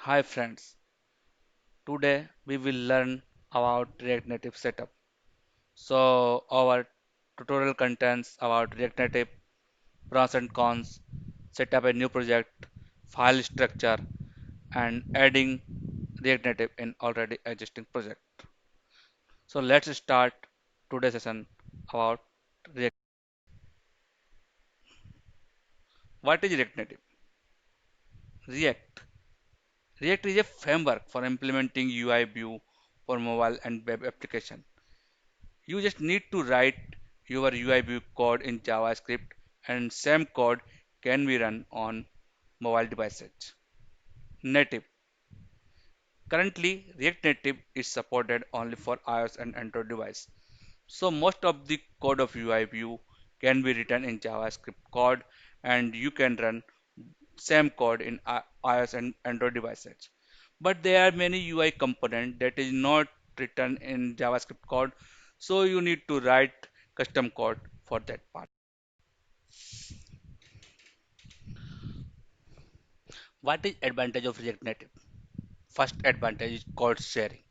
Hi friends, today we will learn about React Native setup. So our tutorial contains about React Native pros and cons, set up a new project, file structure and adding React Native in already existing project. So let's start today's session about React. What is React Native? React. React is a framework for implementing UI view for mobile and web application. You just need to write your UI view code in JavaScript and same code can be run on mobile devices. Native. Currently, React Native is supported only for iOS and Android device. So most of the code of UI view can be written in JavaScript code and you can run same code in iOS and Android devices. But there are many UI component that is not written in JavaScript code, so you need to write custom code for that part. What is advantage of React Native? First advantage is code sharing.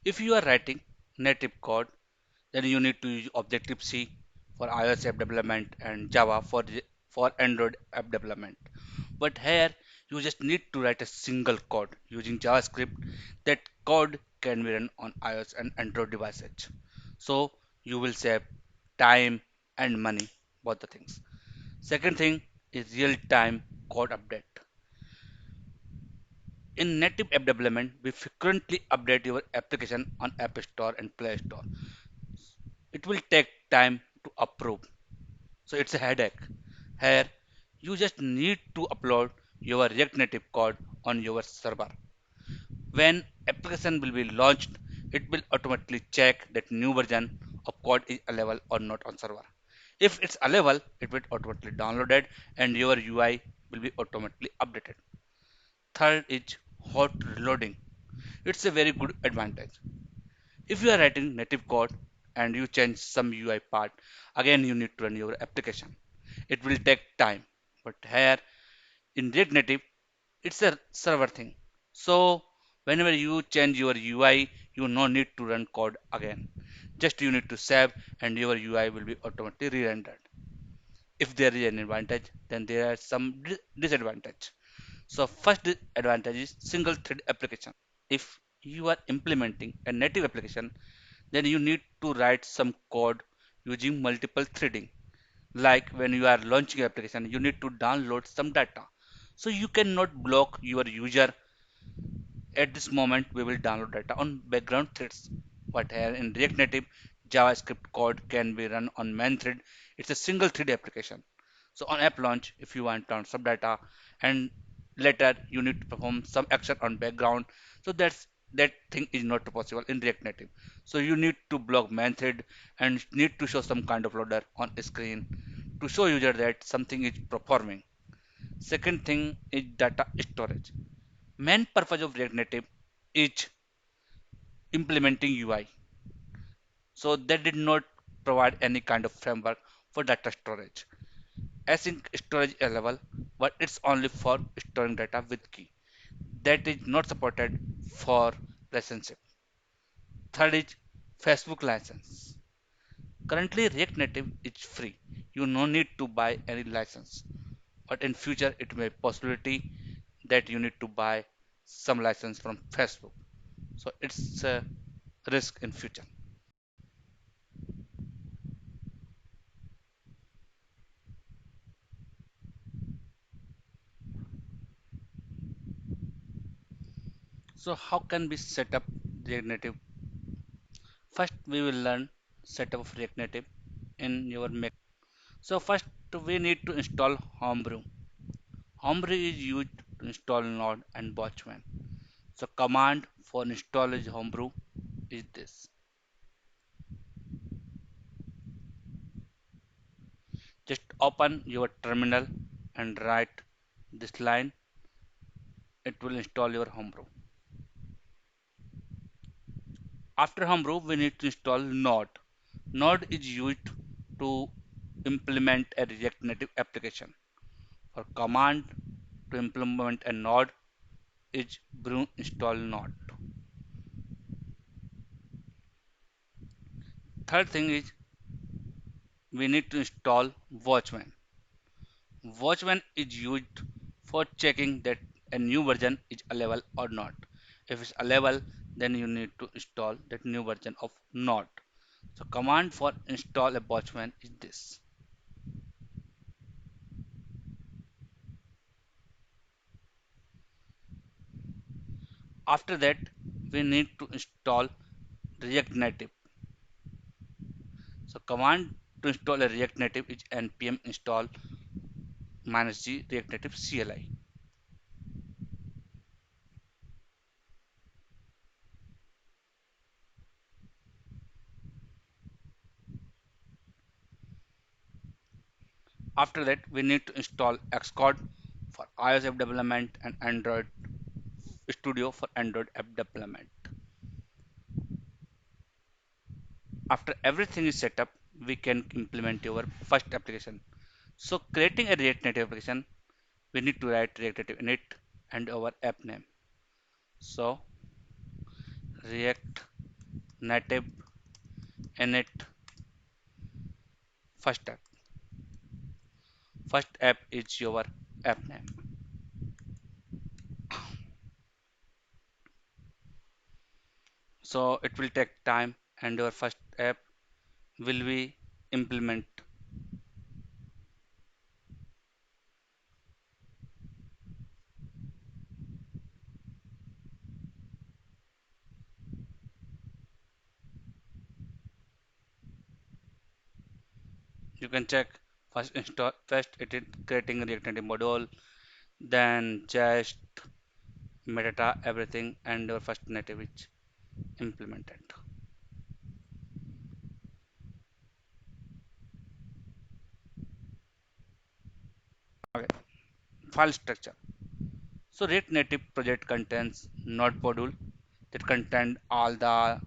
If you are writing native code, then you need to use Objective-C for iOS app development and Java for Android app development. But here you just need to write a single code using JavaScript. That code can be run on iOS and Android devices. So you will save time and money, both the things. Second thing is real-time code update. In native app development, we frequently update your application on App Store and Play Store. It will take time to approve, so it's a headache. Here, you just need to upload your React Native code on your server. When application will be launched, it will automatically check that new version of code is available or not on server. If it's available, it will automatically downloaded and your UI will be automatically updated. Third is hot reloading. It's a very good advantage. If you are writing native code and you change some UI part, again you need to run your application. It will take time. But here in React Native, it's a server thing. So whenever you change your UI, you no need to run code again. Just you need to save and your UI will be automatically re-rendered. If there is an advantage, then there are some disadvantage. So first advantage is single thread application. If you are implementing a native application, then you need to write some code using multiple threading. Like when you are launching application, you need to download some data. So you cannot block your user at this moment. We will download data on background threads. But here in React Native, JavaScript code can be run on main thread. It's a single thread application. So on app launch, if you want to download some data and later you need to perform some action on background, so that thing is not possible in React Native. So you need to block main thread and need to show some kind of loader on screen to show user that something is performing. Second thing is data storage. Main purpose of React Native is implementing UI. So they did not provide any kind of framework for data storage. Async storage is available, but it's only for storing data with key. That is not supported for relationship. Third is Facebook license. Currently React Native is free. You no need to buy any license. But in future it may possibility that you need to buy some license from Facebook. So it's a risk in future. So how can we set up React Native? First we will learn setup of React Native in your Mac. So first we need to install Homebrew. Homebrew is used to install Node and Watchman. So command for install is Homebrew is this. Just open your terminal and write this line. It will install your Homebrew. After Homebrew we need to install Node. Node is used to implement a React Native application. For command to implement a node, is brew install not. Third thing is we need to install Watchman. Watchman is used for checking that a new version is available or not. If it's available, then you need to install that new version of not. So command for install a Watchman is this. After that, we need to install React Native. So command to install a React Native is npm install -g React Native CLI. After that, we need to install Xcode for iOS app development and Android Studio for Android app development. After everything is set up, we can implement your first application. So creating a React Native application, we need to write React Native init and our app name. So React Native init first app. First app is your app name. So it will take time and your first app will be implement. You can check first it is creating a React Native module, then just metadata everything and your first native is implemented. Okay, file structure. So React Native project contains node module that contain all the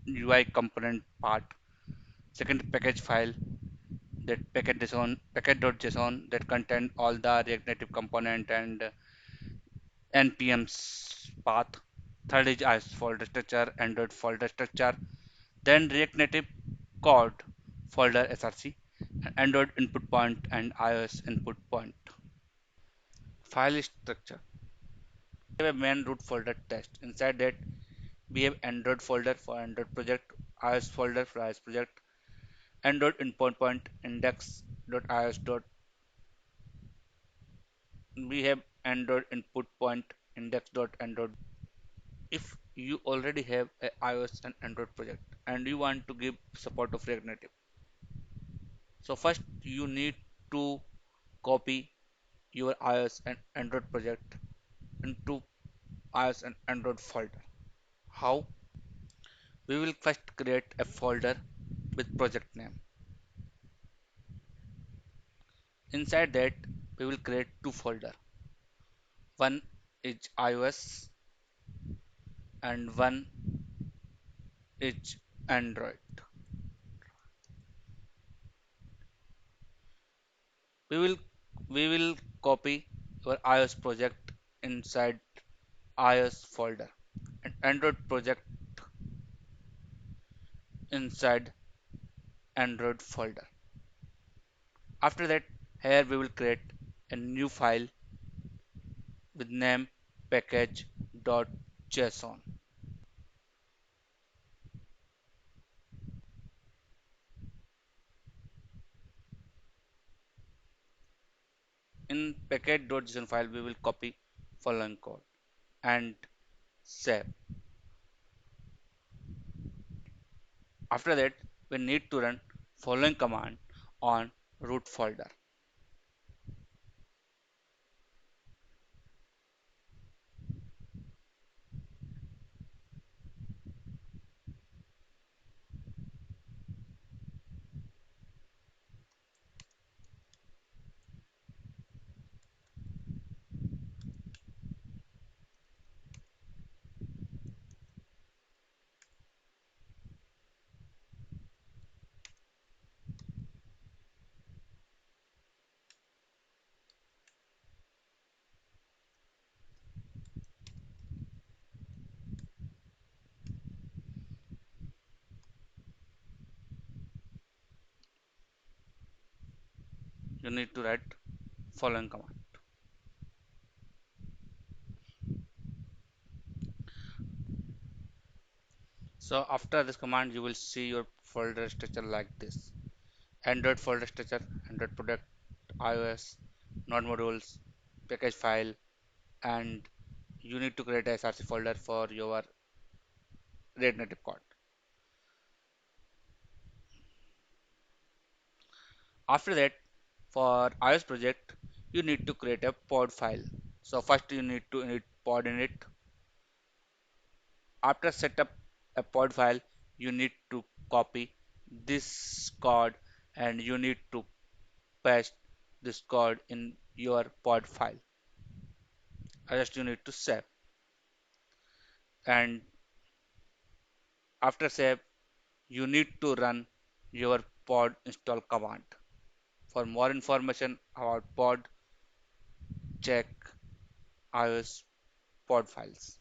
UI component part. Second package file that package.json that contain all the React Native component and npm's path. Third is as folder structure, Android folder structure, then React Native code folder src, Android input point and iOS input point. File structure. We have a main root folder test. Inside that we have Android folder for Android project, iOS folder for iOS project, Android input point index.ios. We have Android input point index.android. If you already have a iOS and Android project and you want to give support of React Native, so first you need to copy your iOS and Android project into iOS and Android folder. How? We will first create a folder with project name. Inside that, we will create two folders. One is iOS and one is Android. We will we will copy our iOS project inside iOS folder and Android project inside Android folder. After that, here we will create a new file with name package.json. In package.json file, we will copy following code and save. After that, we need to run following command on root folder. you need to write following command. So after this command, you will see your folder structure like this: Android folder structure, Android product, iOS, node modules, package file, and you need to create a src folder for your React Native code. After that, for iOS project, you need to create a pod file. So first you need to init pod init. After set up a pod file, you need to copy this code and you need to paste this code in your pod file. Just you need to save, and after save, you need to run your pod install command. For more information about pod, check iOS pod files.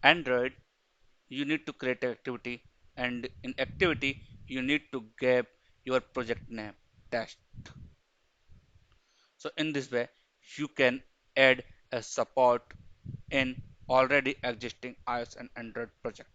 Android, you need to create an activity, and in activity you need to give your project name test. So in this way you can add a support in already existing iOS and Android project.